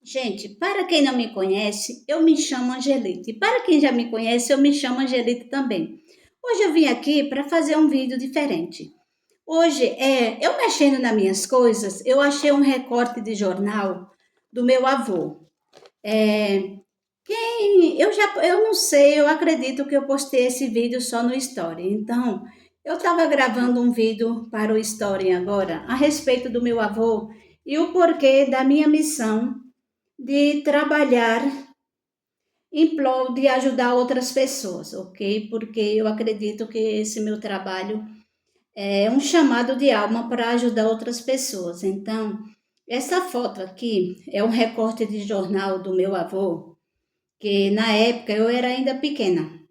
Gente, para quem não me conhece, eu me chamo Angelita. E para quem já me conhece, eu me chamo Angelita também. Hoje eu vim aqui para fazer um vídeo diferente. Hoje, eu mexendo nas minhas coisas, eu achei um recorte de jornal do meu avô. É, eu não sei, eu acredito que eu postei esse vídeo só no Story. Então, eu estava gravando um vídeo para o Story agora a respeito do meu avô e o porquê da minha missão de trabalhar em prol de ajudar outras pessoas, ok? Porque eu acredito que esse meu trabalho é um chamado de alma para ajudar outras pessoas. Então, essa foto aqui é um recorte de jornal do meu avô, que na época eu era ainda pequena.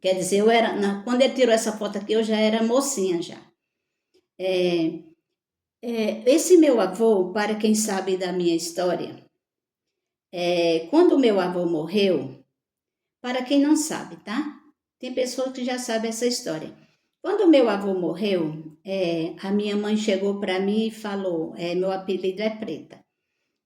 Quer dizer, quando ele tirou essa foto aqui, eu já era mocinha já. Esse meu avô, para quem sabe da minha história, quando o meu avô morreu, para quem não sabe, tá? Tem pessoas que já sabem essa história. Quando meu avô morreu, a minha mãe chegou para mim e falou: meu apelido é Preta.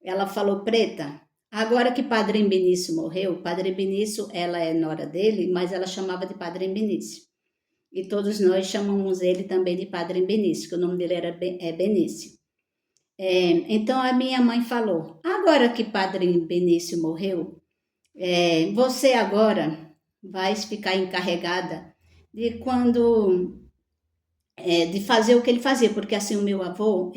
Ela falou: Preta, agora que Padre Benício morreu, Padre Benício, ela é nora dele, mas ela chamava de Padre Benício. E todos nós chamamos ele também de Padre Benício, que o nome dele é Benício. Então a minha mãe falou: agora que Padre Benício morreu, você agora vai ficar encarregada de de fazer o que ele fazia, porque assim o meu avô,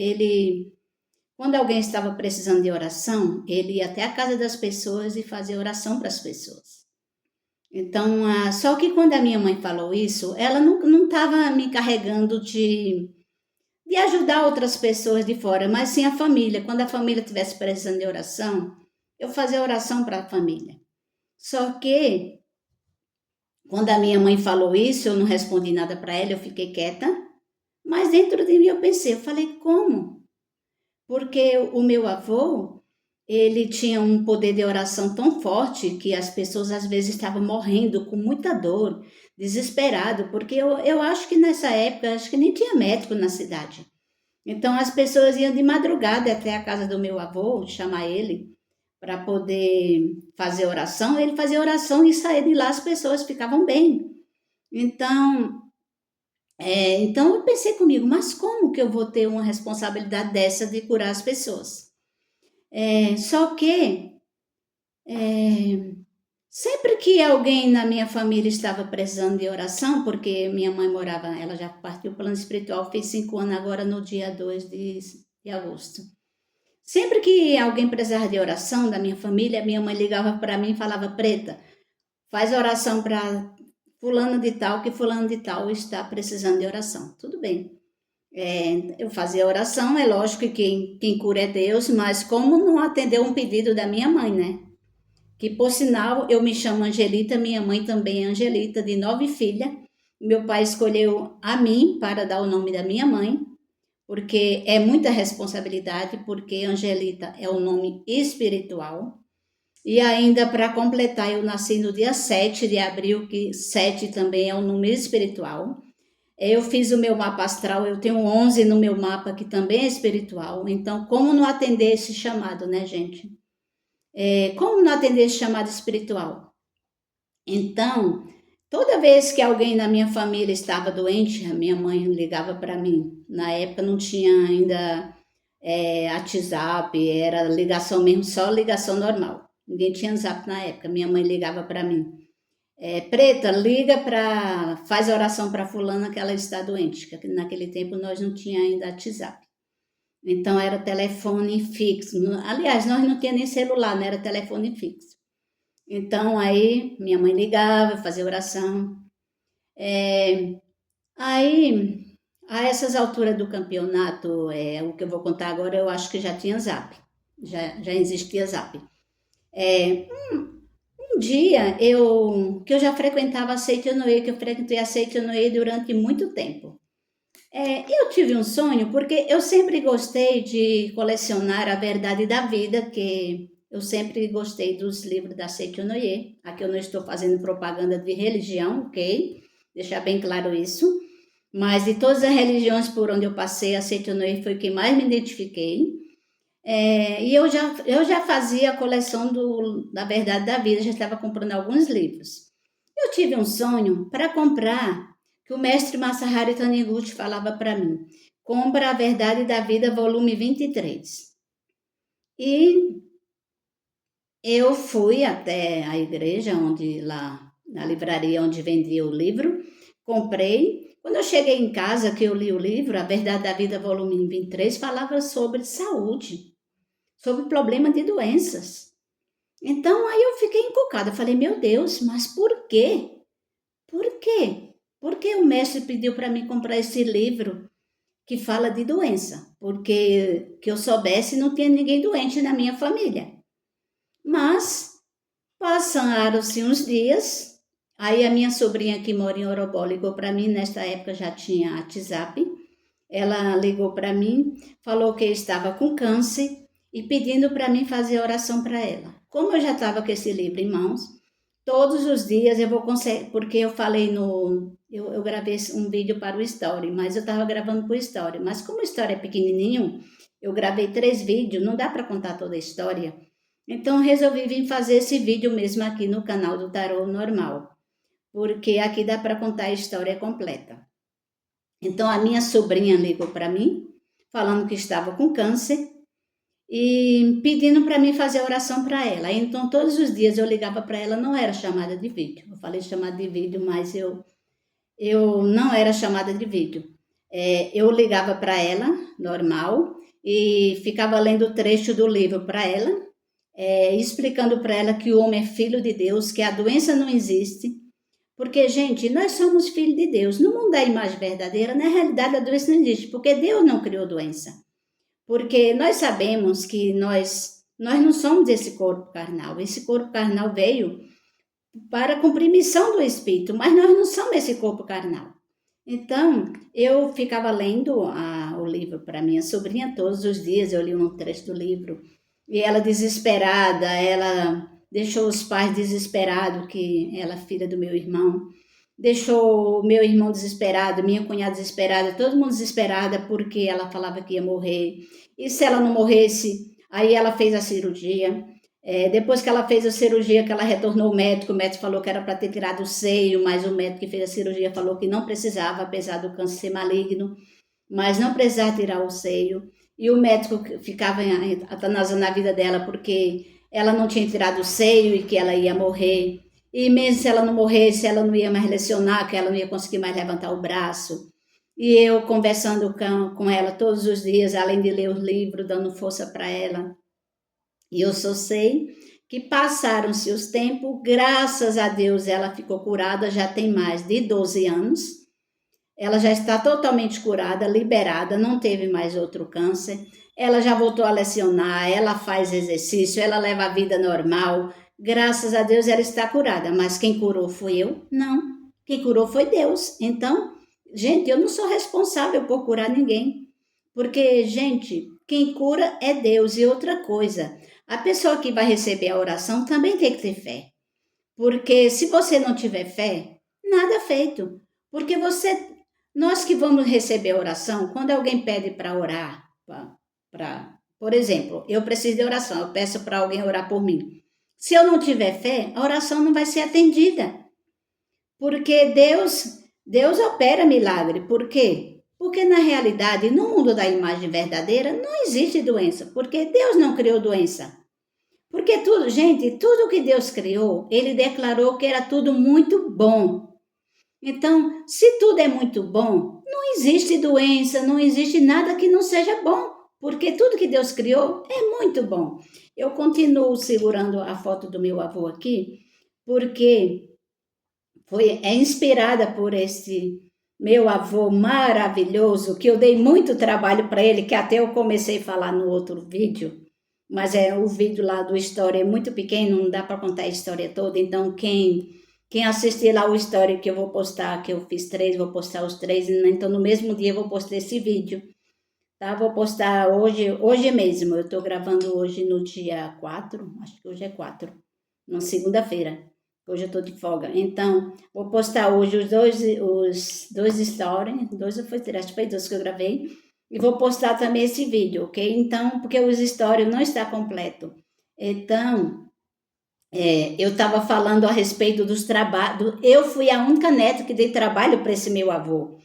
quando alguém estava precisando de oração, ele ia até a casa das pessoas e fazia oração para as pessoas. Então, só que quando a minha mãe falou isso, ela não estava me encarregando de ajudar outras pessoas de fora, mas sim a família. Quando a família estivesse precisando de oração, eu fazia oração para a família. Só que quando a minha mãe falou isso, eu não respondi nada para ela, eu fiquei quieta. Mas dentro de mim eu falei, como? Porque o meu avô, ele tinha um poder de oração tão forte que as pessoas às vezes estavam morrendo com muita dor, desesperado, porque eu acho que nessa época, acho que nem tinha médico na cidade. Então as pessoas iam de madrugada até a casa do meu avô, chamar ele, para poder fazer oração. Ele fazia oração e saía de lá, as pessoas ficavam bem. Então, então eu pensei comigo, mas como que eu vou ter uma responsabilidade dessa de curar as pessoas? Só que sempre que alguém na minha família estava precisando de oração, porque minha mãe morava, ela já partiu para o plano espiritual, fez 5 anos agora no dia 2 de agosto. Sempre que alguém precisava de oração da minha família, minha mãe ligava para mim e falava: Preta, faz oração para fulano de tal, que fulano de tal está precisando de oração. Tudo bem. Eu fazia oração, é lógico que quem cura é Deus, mas como não atendeu um pedido da minha mãe, né? Que por sinal eu me chamo Angelita, minha mãe também é Angelita, de 9 filhas. Meu pai escolheu a mim para dar o nome da minha mãe, porque é muita responsabilidade, porque Angelita é um nome espiritual. E ainda para completar, eu nasci no dia 7 de abril, que 7 também é um número espiritual. Eu fiz o meu mapa astral, eu tenho 11 no meu mapa, que também é espiritual. Então, como não atender esse chamado, né, gente? Como não atender esse chamado espiritual? Então, toda vez que alguém na minha família estava doente, a minha mãe ligava para mim. Na época não tinha ainda WhatsApp, era ligação mesmo, só ligação normal. Ninguém tinha Zap na época. Minha mãe ligava para mim. Preta, liga para. Faz oração para fulana que ela está doente. Que naquele tempo nós não tinha ainda WhatsApp. Então era telefone fixo. Aliás, nós não tinha nem celular, né? Era telefone fixo. Então aí minha mãe ligava, fazia oração. Aí, a essas alturas do campeonato, o que eu vou contar agora, eu acho que já tinha Zap. Já existia Zap. Um dia que eu já frequentava a Seitonoye, que eu frequentei a Seitonoye durante muito tempo. Eu tive um sonho porque eu sempre gostei de colecionar a verdade da vida, que eu sempre gostei dos livros da Seitonoye. Aqui eu não estou fazendo propaganda de religião, ok? Deixar bem claro isso. Mas de todas as religiões por onde eu passei, a Seitonoye foi quem mais me identifiquei. E eu já fazia a coleção da Verdade da Vida, já estava comprando alguns livros. Eu tive um sonho para comprar, que o mestre Masaharu Taniguchi falava para mim, compra a Verdade da Vida, volume 23. E eu fui até a igreja, lá na livraria onde vendia o livro, comprei. Quando eu cheguei em casa, que eu li o livro, A Verdade da Vida, volume 23, falava sobre saúde, sobre problema de doenças. Então, aí eu fiquei encucada. Falei, meu Deus, mas por quê? Por quê? Por que o mestre pediu para mim comprar esse livro que fala de doença? Porque que eu soubesse, não tinha ninguém doente na minha família. Mas passaram-se uns dias, aí a minha sobrinha que mora em Orobó ligou para mim, nesta época já tinha WhatsApp, ela ligou para mim, falou que estava com câncer e pedindo para mim fazer oração para ela. Como eu já estava com esse livro em mãos, todos os dias eu vou conseguir, porque eu falei eu gravei um vídeo para o Story, mas eu estava gravando para o Story, mas como o Story é pequenininho, eu gravei 3 vídeos, não dá para contar toda a história, então resolvi vir fazer esse vídeo mesmo aqui no canal do Tarô Normal, porque aqui dá para contar a história completa. Então a minha sobrinha ligou para mim, falando que estava com câncer e pedindo para mim fazer oração para ela. Então todos os dias eu ligava para ela, não era chamada de vídeo. Eu falei chamada de vídeo, mas eu não era chamada de vídeo. Eu ligava para ela, normal, e ficava lendo o trecho do livro para ela, explicando para ela que o homem é filho de Deus, que a doença não existe. Porque, gente, nós somos filhos de Deus. No mundo da imagem verdadeira, na realidade, a doença não existe, porque Deus não criou doença. Porque nós sabemos que nós não somos esse corpo carnal. Esse corpo carnal veio para cumprir missão do Espírito, mas nós não somos esse corpo carnal. Então, eu ficava lendo o livro para minha sobrinha todos os dias, eu li um trecho do livro, e ela desesperada, ela deixou os pais desesperados, que ela é filha do meu irmão, deixou o meu irmão desesperado, minha cunhada desesperada, todo mundo desesperada porque ela falava que ia morrer. E se ela não morresse, aí ela fez a cirurgia. Depois que ela fez a cirurgia, que ela retornou ao médico, o médico falou que era para ter tirado o seio, mas o médico que fez a cirurgia falou que não precisava, apesar do câncer ser maligno, mas não precisava tirar o seio. E o médico ficava atanasando a vida dela porque ela não tinha tirado o seio e que ela ia morrer. E mesmo se ela não morresse, ela não ia mais lecionar, que ela não ia conseguir mais levantar o braço. E eu conversando com ela todos os dias, além de ler os livros, dando força para ela. E eu só sei que passaram-se os tempos, graças a Deus ela ficou curada, já tem mais de 12 anos. Ela já está totalmente curada, liberada, não teve mais outro câncer. Ela já voltou a lecionar, ela faz exercício, ela leva a vida normal. Graças a Deus ela está curada, mas quem curou fui eu? Não. Quem curou foi Deus. Então, gente, eu não sou responsável por curar ninguém. Porque, gente, quem cura é Deus. E outra coisa, a pessoa que vai receber a oração também tem que ter fé. Porque se você não tiver fé, nada é feito. Porque nós que vamos receber a oração, quando alguém pede para orar, por exemplo, eu preciso de oração, eu peço para alguém orar por mim. Se eu não tiver fé, a oração não vai ser atendida. Porque Deus opera milagre. Por quê? Porque na realidade, no mundo da imagem verdadeira, não existe doença. Porque Deus não criou doença. Porque tudo que Deus criou, Ele declarou que era tudo muito bom. Então, se tudo é muito bom, não existe doença, não existe nada que não seja bom. Porque tudo que Deus criou é muito bom. Eu continuo segurando a foto do meu avô aqui, porque é inspirada por esse meu avô maravilhoso, que eu dei muito trabalho para ele, que até eu comecei a falar no outro vídeo, mas o vídeo lá do Story é muito pequeno, não dá para contar a história toda, então quem assistir lá o Story que eu vou postar, que eu fiz 3, vou postar os 3, então no mesmo dia eu vou postar esse vídeo. Tá, vou postar hoje mesmo, eu tô gravando hoje no dia 4, acho que hoje é 4, na segunda-feira, hoje eu tô de folga, então, vou postar hoje os dois stories, acho que foi 2 que eu gravei, E vou postar também esse vídeo, ok? Então, porque os stories não está completo. Então, eu estava falando a respeito dos trabalhos. Eu fui a única neta que dei trabalho para esse meu avô.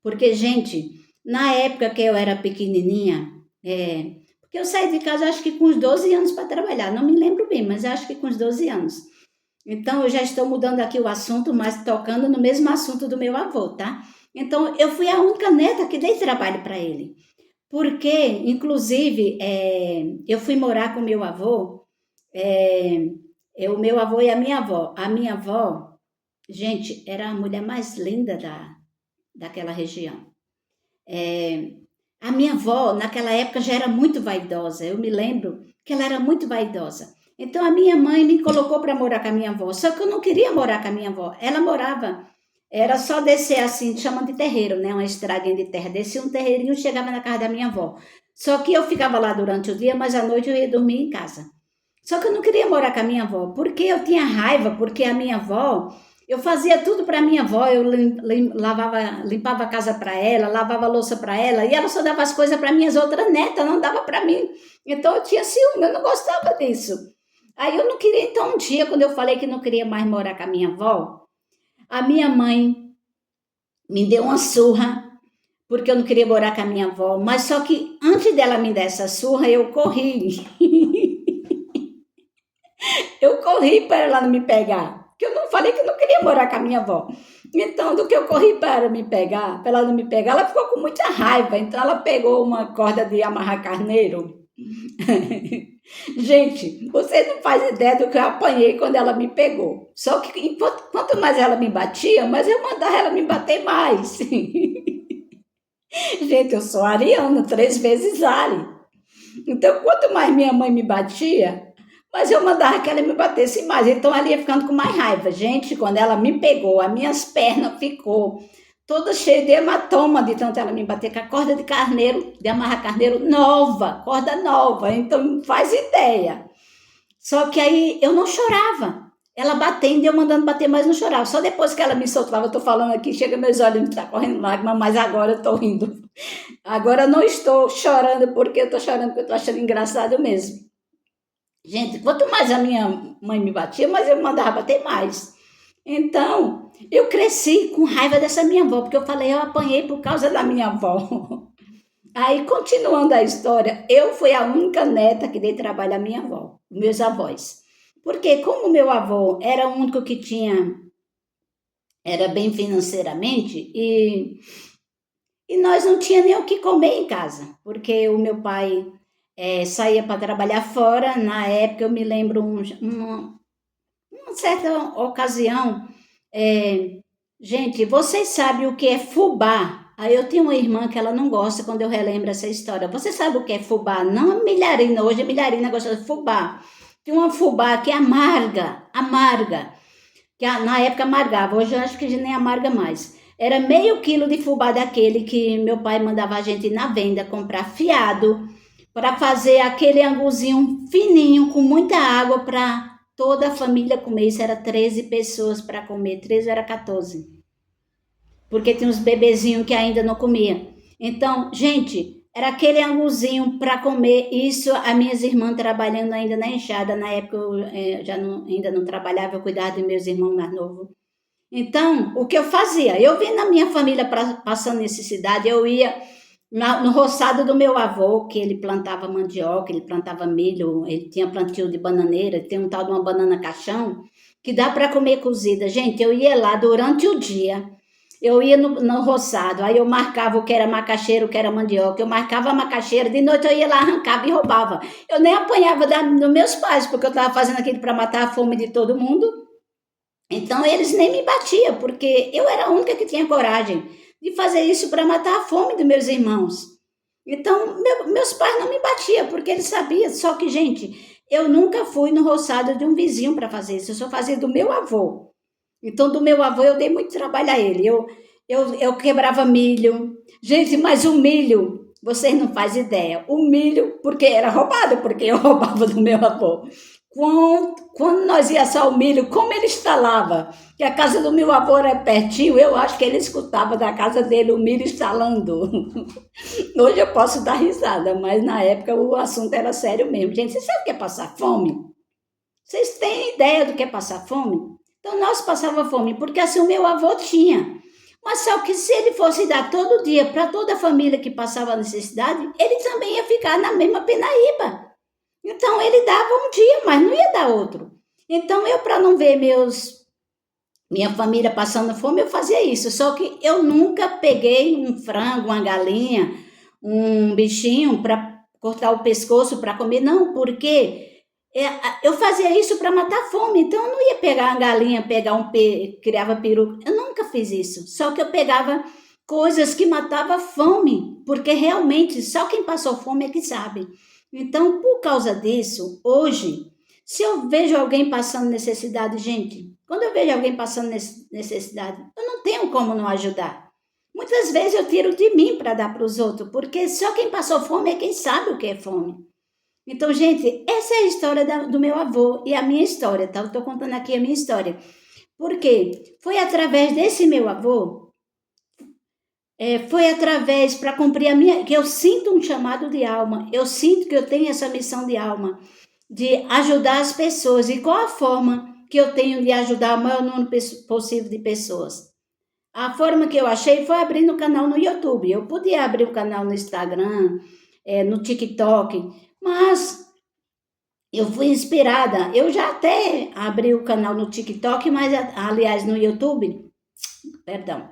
Porque, gente, na época que eu era pequenininha, porque eu saí de casa acho que com uns 12 anos para trabalhar, não me lembro bem, mas acho que com uns 12 anos. Então, eu já estou mudando aqui o assunto, mas tocando no mesmo assunto do meu avô, tá? Então, eu fui a única neta que dei trabalho para ele. Porque, inclusive, eu fui morar com meu avô, o meu avô e a minha avó. A minha avó, gente, era a mulher mais linda daquela região. É, a minha avó, naquela época, já era muito vaidosa. Eu me lembro que ela era muito vaidosa. Então, a minha mãe me colocou para morar com a minha avó. Só que eu não queria morar com a minha avó. Ela morava, era só descer assim, chamam de terreiro, né? Uma estradinha de terra. Descia um terreirinho e chegava na casa da minha avó. Só que eu ficava lá durante o dia, mas à noite eu ia dormir em casa. Só que eu não queria morar com a minha avó, porque eu tinha raiva, porque a minha avó, eu fazia tudo para minha avó, eu limpava a casa para ela, lavava a louça para ela, e ela só dava as coisas para minhas outras netas, não dava para mim. Então eu tinha ciúme, eu não gostava disso. Aí eu não queria, então um dia, quando eu falei que não queria mais morar com a minha avó, a minha mãe me deu uma surra, porque eu não queria morar com a minha avó, mas só que antes dela me dar essa surra, eu corri. Eu corri para ela não me pegar, porque eu não falei que eu não queria morar com a minha avó. Então, do que eu corri para me pegar, para ela não me pegar, ela ficou com muita raiva. Então, ela pegou uma corda de amarrar carneiro. Gente, você não faz ideia do que eu apanhei quando ela me pegou. Só que quanto mais ela me batia, mais eu mandava ela me bater mais. Gente, eu sou ariana, 3 vezes Ari. Então, quanto mais minha mãe me batia, mas eu mandava que ela me batesse mais. Então ela ia ficando com mais raiva. Gente, quando ela me pegou, as minhas pernas ficou toda cheia de hematoma de tanto ela me bater com a corda de carneiro, de amarrar carneiro nova, corda nova. Então faz ideia. Só que aí eu não chorava. Ela batendo e eu mandando bater, mas não chorava. Só depois que ela me soltava, eu tô falando aqui, chega meus olhos, tá correndo lágrimas, mas agora eu tô rindo. Agora eu não estou chorando porque eu tô chorando, porque eu tô achando engraçado mesmo. Gente, quanto mais a minha mãe me batia, mais eu mandava bater mais. Então, eu cresci com raiva dessa minha avó, porque eu falei, eu apanhei por causa da minha avó. Aí, continuando a história, eu fui a única neta que dei trabalho à minha avó, meus avós. Porque como meu avô era o único que era bem financeiramente, e nós não tínhamos nem o que comer em casa, porque o meu pai saía para trabalhar fora. Na época, eu me lembro uma certa ocasião, gente, vocês sabem o que é fubá? Aí eu tenho uma irmã que ela não gosta quando eu relembro essa história. Você sabe o que é fubá? Não a milharina, hoje a milharina gosta de fubá. Tem uma fubá que é amarga, que na época amargava, hoje eu acho que nem amarga mais. Era meio quilo de fubá daquele que meu pai mandava a gente ir na venda comprar fiado, para fazer aquele anguzinho fininho, com muita água, para toda a família comer. Isso era 13 pessoas para comer, 13 era 14. Porque tinha uns bebezinhos que ainda não comiam. Então, gente, era aquele anguzinho para comer. Isso, as minhas irmãs trabalhando ainda na enxada. Na época eu ainda não trabalhava, eu cuidava dos meus irmãos mais novos. Então, o que eu fazia? Eu via na minha família passando necessidade, eu ia no roçado do meu avô, que ele plantava mandioca, ele plantava milho, ele tinha plantio de bananeira, tem um tal de uma banana caixão, que dá para comer cozida. Gente, eu ia lá durante o dia, eu ia no roçado, aí eu marcava o que era macaxeira, o que era mandioca, eu marcava a macaxeira, de noite eu ia lá, arrancava e roubava. Eu nem apanhava dos meus pais, porque eu estava fazendo aquilo para matar a fome de todo mundo. Então eles nem me batiam, porque eu era a única que tinha coragem de fazer isso para matar a fome dos meus irmãos. Então, meus pais não me batiam, porque eles sabiam. Só que, gente, eu nunca fui no roçado de um vizinho para fazer isso. Eu só fazia do meu avô. Então, do meu avô, eu dei muito trabalho a ele. Eu quebrava milho. Gente, mas o milho, vocês não fazem ideia. O milho, porque era roubado, porque eu roubava do meu avô. Quando nós ia assar o milho, como ele estalava, que a casa do meu avô era pertinho, eu acho que ele escutava da casa dele o milho estalando. Hoje eu posso dar risada, mas na época o assunto era sério mesmo. Gente, você sabe o que é passar fome? Vocês têm ideia do que é passar fome? Então nós passava fome, porque assim o meu avô tinha. Mas só que se ele fosse dar todo dia para toda a família que passava necessidade, ele também ia ficar na mesma penaíba. Então ele dava um dia, mas não ia dar outro. Então eu, para não ver minha família passando fome, eu fazia isso. Só que eu nunca peguei um frango, uma galinha, um bichinho para cortar o pescoço para comer, não, porque eu fazia isso para matar fome. Então eu não ia pegar uma galinha, pegar criava peru. Eu nunca fiz isso. Só que eu pegava coisas que matavam fome, porque realmente só quem passou fome é que sabe. Então, por causa disso, hoje, se eu vejo alguém passando necessidade, gente, quando eu vejo alguém passando necessidade, eu não tenho como não ajudar. Muitas vezes eu tiro de mim para dar para os outros, porque só quem passou fome é quem sabe o que é fome. Então, gente, essa é a história do meu avô e a minha história, tá? Eu estou contando aqui a minha história. Porque foi através desse meu avô, foi através para cumprir a minha, que eu sinto um chamado de alma, eu sinto que eu tenho essa missão de alma, de ajudar as pessoas. E qual a forma que eu tenho de ajudar o maior número possível de pessoas? A forma que eu achei foi abrindo o canal no YouTube. Eu podia abrir o canal no Instagram, no TikTok, mas eu fui inspirada. Eu já até abri o canal no TikTok, mas aliás no YouTube, perdão,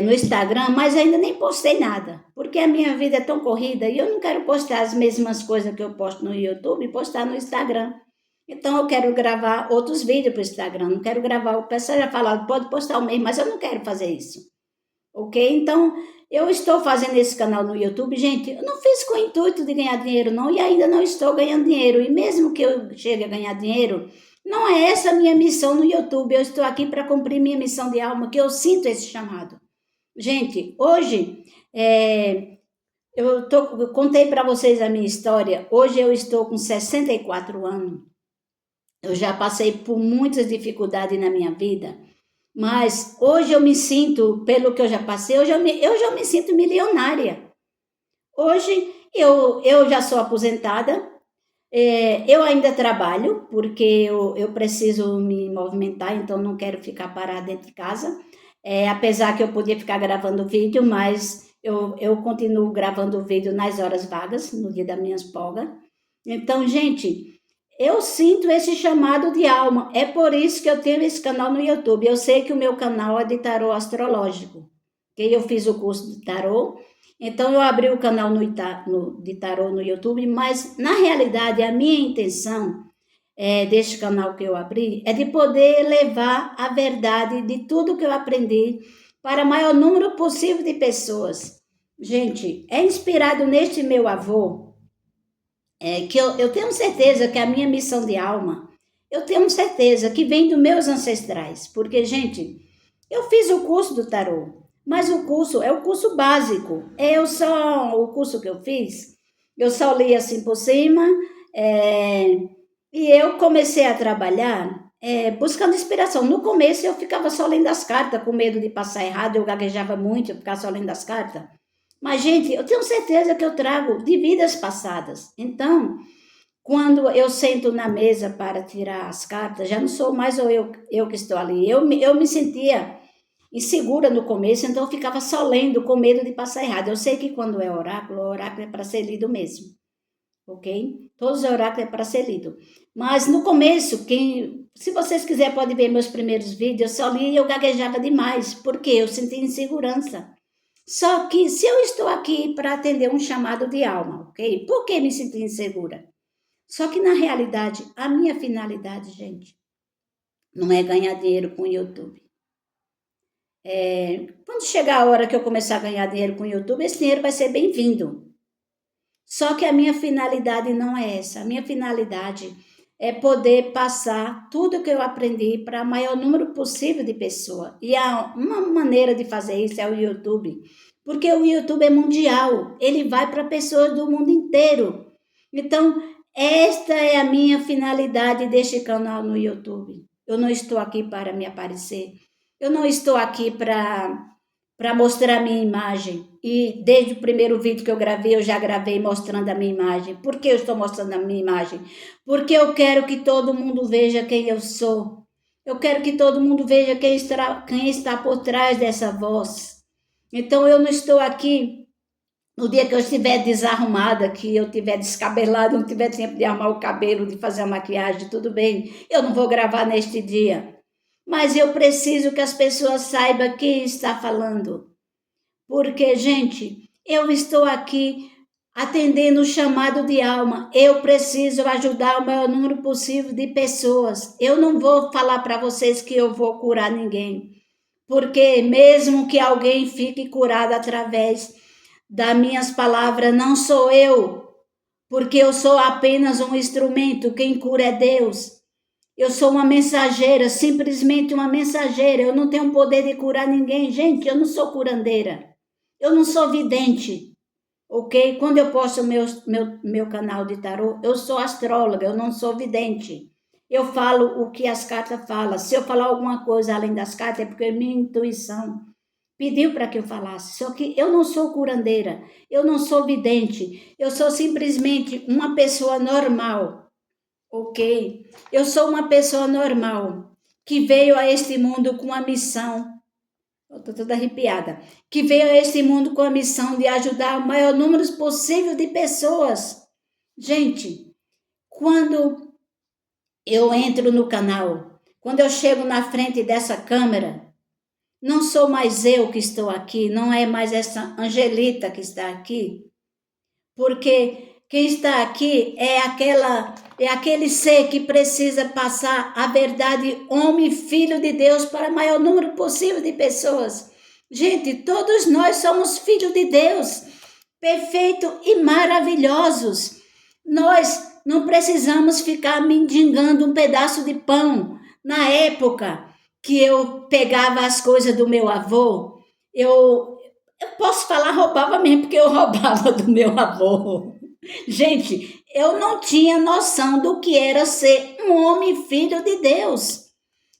no Instagram, mas ainda nem postei nada, porque a minha vida é tão corrida e eu não quero postar as mesmas coisas que eu posto no YouTube e postar no Instagram. Então eu quero gravar outros vídeos para o Instagram, não quero gravar, o pessoal já fala, pode postar o mesmo, mas eu não quero fazer isso, ok? Então eu estou fazendo esse canal no YouTube, gente, eu não fiz com o intuito de ganhar dinheiro não, e ainda não estou ganhando dinheiro, e mesmo que eu chegue a ganhar dinheiro, não é essa a minha missão no YouTube, eu estou aqui para cumprir minha missão de alma, que eu sinto esse chamado. Gente, hoje, eu contei para vocês a minha história, hoje eu estou com 64 anos, eu já passei por muitas dificuldades na minha vida, mas hoje eu me sinto, pelo que eu já passei, hoje eu já me sinto milionária. Hoje eu já sou aposentada, eu ainda trabalho, porque eu preciso me movimentar, então não quero ficar parada dentro de casa. Apesar que eu podia ficar gravando vídeo, mas eu continuo gravando vídeo nas horas vagas, no dia das minhas folgas. Então, gente, eu sinto esse chamado de alma. É por isso que eu tenho esse canal no YouTube. Eu sei que o meu canal é de tarô astrológico, que eu fiz o curso de tarô. Então, eu abri o canal de tarô no YouTube, mas, na realidade, a minha intenção deste canal que eu abri é de poder levar a verdade de tudo que eu aprendi para o maior número possível de pessoas. Gente, é inspirado neste meu avô, que eu tenho certeza que a minha missão de alma, eu tenho certeza que vem dos meus ancestrais, porque, gente, eu fiz o curso do tarô, mas o curso é o curso básico, o curso que eu fiz, eu só li assim por cima, e eu comecei a trabalhar buscando inspiração. No começo eu ficava só lendo as cartas, com medo de passar errado, eu gaguejava muito, eu ficava só lendo as cartas. Mas, gente, eu tenho certeza que eu trago de vidas passadas. Então, quando eu sento na mesa para tirar as cartas, já não sou mais eu que estou ali. Eu me sentia insegura no começo, então eu ficava só lendo com medo de passar errado. Eu sei que quando é oráculo, o oráculo é para ser lido mesmo, ok? Todos os oráculos é para ser lido. Mas no começo, se vocês quiserem, podem ver meus primeiros vídeos, eu só li e eu gaguejava demais, porque eu sentia insegurança. Só que se eu estou aqui para atender um chamado de alma, ok? Por que me senti insegura? Só que na realidade, a minha finalidade, gente, não é ganhar dinheiro com o YouTube. Quando chegar a hora que eu começar a ganhar dinheiro com o YouTube, esse dinheiro vai ser bem-vindo. Só que a minha finalidade não é essa. A minha finalidade é poder passar tudo que eu aprendi para o maior número possível de pessoas. E uma maneira de fazer isso é o YouTube. Porque o YouTube é mundial. Ele vai para pessoas do mundo inteiro. Então, esta é a minha finalidade deste canal no YouTube. Eu não estou aqui para me aparecer. Eu não estou aqui para mostrar a minha imagem. E desde o primeiro vídeo que eu já gravei mostrando a minha imagem. Por que eu estou mostrando a minha imagem? Porque eu quero que todo mundo veja quem eu sou. Eu quero que todo mundo veja quem está por trás dessa voz. Então eu não estou aqui no dia que eu estiver desarrumada, que eu estiver descabelada, não tiver tempo de arrumar o cabelo, de fazer a maquiagem, tudo bem. Eu não vou gravar neste dia. Mas eu preciso que as pessoas saibam quem está falando. Porque, gente, eu estou aqui atendendo o chamado de alma. Eu preciso ajudar o maior número possível de pessoas. Eu não vou falar para vocês que eu vou curar ninguém. Porque mesmo que alguém fique curado através das minhas palavras, não sou eu. Porque eu sou apenas um instrumento. Quem cura é Deus. Eu sou uma mensageira, simplesmente uma mensageira. Eu não tenho poder de curar ninguém. Gente, eu não sou curandeira. Eu não sou vidente, ok? Quando eu posto meu canal de tarô, eu sou astróloga, eu não sou vidente. Eu falo o que as cartas falam. Se eu falar alguma coisa além das cartas, é porque minha intuição pediu para que eu falasse. Só que eu não sou curandeira, eu não sou vidente. Eu sou simplesmente uma pessoa normal. Ok? Eu sou uma pessoa normal que veio a este mundo com a missão. Eu estou toda arrepiada. Que veio a este mundo com a missão de ajudar o maior número possível de pessoas. Gente, quando eu entro no canal, quando eu chego na frente dessa câmera, não sou mais eu que estou aqui, não é mais essa Angelita que está aqui, porque quem está aqui é aquele ser que precisa passar a verdade, homem, filho de Deus, para o maior número possível de pessoas. Gente, todos nós somos filhos de Deus, perfeitos e maravilhosos. Nós não precisamos ficar mendigando um pedaço de pão. Na época que eu pegava as coisas do meu avô, eu posso falar roubava mesmo, porque eu roubava do meu avô. Gente, eu não tinha noção do que era ser um homem filho de Deus.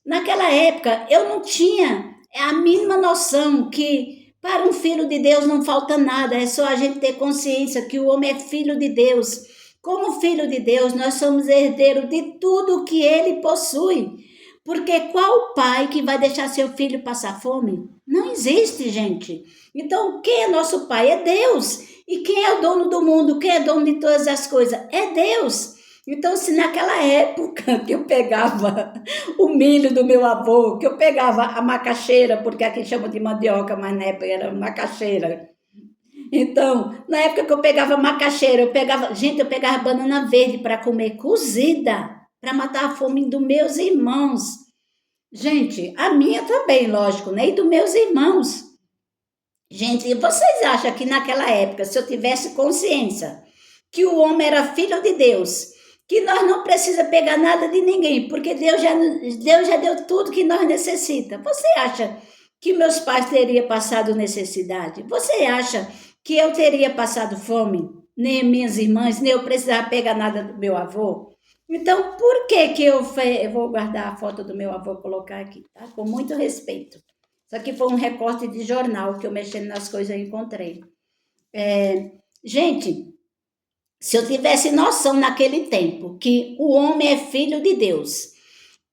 Naquela época, eu não tinha a mínima noção que para um filho de Deus não falta nada, é só a gente ter consciência que o homem é filho de Deus. Como filho de Deus, nós somos herdeiros de tudo que ele possui. Porque qual pai que vai deixar seu filho passar fome? Não existe, gente. Então, quem é nosso pai? É Deus. E quem é o dono do mundo? Quem é dono de todas as coisas? É Deus. Então, se naquela época que eu pegava o milho do meu avô, que eu pegava a macaxeira, porque aqui chama de mandioca, mas na época era macaxeira. Então, na época que eu pegava macaxeira, eu pegava banana verde para comer cozida, para matar a fome dos meus irmãos. Gente, a minha também, lógico, né? E dos meus irmãos. Gente, vocês acham que naquela época, se eu tivesse consciência que o homem era filho de Deus, que nós não precisamos pegar nada de ninguém, porque Deus já deu tudo que nós necessitamos. Você acha que meus pais teriam passado necessidade? Você acha que eu teria passado fome? Nem minhas irmãs, nem eu precisava pegar nada do meu avô? Então, por que eu vou guardar a foto do meu avô e colocar aqui, tá? Com muito respeito. Isso aqui foi um recorte de jornal que eu mexendo nas coisas eu encontrei. Gente, se eu tivesse noção naquele tempo que o homem é filho de Deus,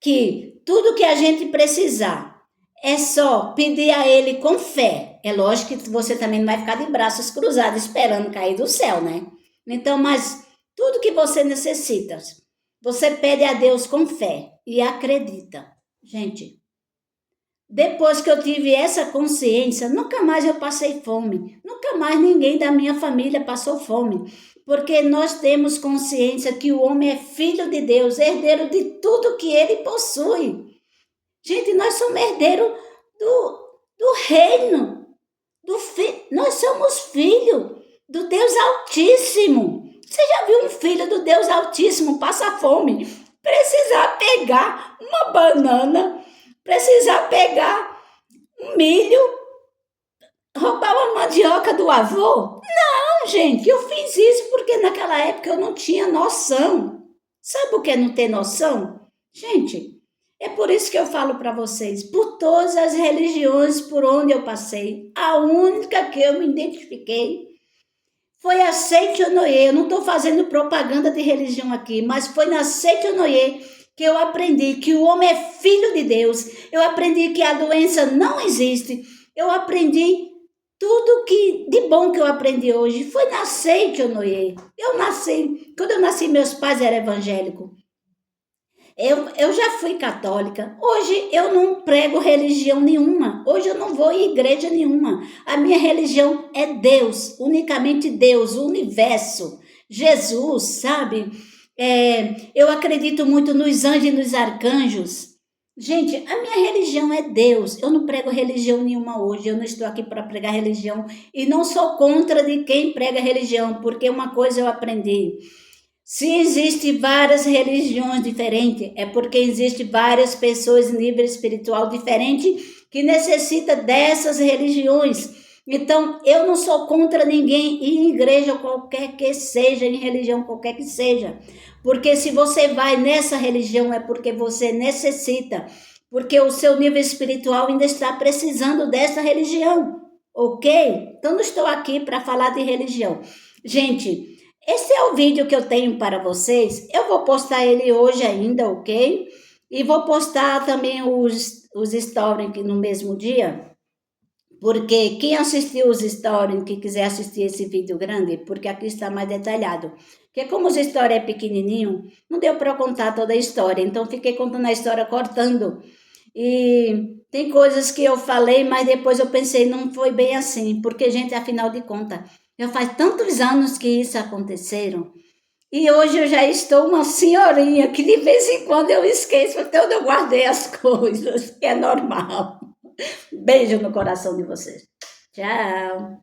que tudo que a gente precisar é só pedir a ele com fé. É lógico que você também não vai ficar de braços cruzados esperando cair do céu, né? Então, mas tudo que você necessita, você pede a Deus com fé e acredita. Gente, depois que eu tive essa consciência, nunca mais eu passei fome. Nunca mais ninguém da minha família passou fome. Porque nós temos consciência que o homem é filho de Deus, herdeiro de tudo que ele possui. Gente, nós somos herdeiros do reino. Nós somos filhos do Deus Altíssimo. Você já viu um filho do Deus Altíssimo passar fome? Precisar pegar uma banana, precisar pegar um milho, roubar uma mandioca do avô? Não, Não, gente, eu fiz isso porque naquela época eu não tinha noção. Sabe o que é não ter noção? Gente, é por isso que eu falo para vocês, por todas as religiões por onde eu passei, a única que eu me identifiquei foi a Seite-Onoye. Eu não estou fazendo propaganda de religião aqui, mas foi na Seite-Onoye que eu aprendi que o homem é filho de Deus. Eu aprendi que a doença não existe. Eu aprendi tudo que de bom que eu aprendi hoje. Foi na Seite-Onoye. Quando eu nasci, meus pais eram evangélicos. Eu já fui católica. Hoje eu não prego religião nenhuma. Hoje eu não vou em igreja nenhuma. A minha religião é Deus, unicamente Deus, o universo, Jesus, sabe? Eu acredito muito nos anjos e nos arcanjos. Gente, a minha religião é Deus. Eu não prego religião nenhuma hoje. Eu não estou aqui para pregar religião e não sou contra de quem prega religião, porque uma coisa eu aprendi. Se existem várias religiões diferentes, é porque existem várias pessoas em nível espiritual diferente que necessitam dessas religiões. Então, eu não sou contra ninguém em igreja qualquer que seja, em religião qualquer que seja. Porque se você vai nessa religião é porque você necessita, porque o seu nível espiritual ainda está precisando dessa religião, ok? Então, não estou aqui para falar de religião. Gente, esse é o vídeo que eu tenho para vocês. Eu vou postar ele hoje ainda, ok? E vou postar também os stories no mesmo dia. Porque quem assistiu os stories, que quiser assistir esse vídeo grande, porque aqui está mais detalhado. Porque como os stories é pequenininho, não deu para contar toda a história. Então, fiquei contando a história cortando. E tem coisas que eu falei, mas depois eu pensei, não foi bem assim. Porque, gente, afinal de contas, já faz tantos anos que isso aconteceram. E hoje eu já estou uma senhorinha que de vez em quando eu esqueço, então eu guardei as coisas, que é normal. Beijo no coração de vocês. Tchau.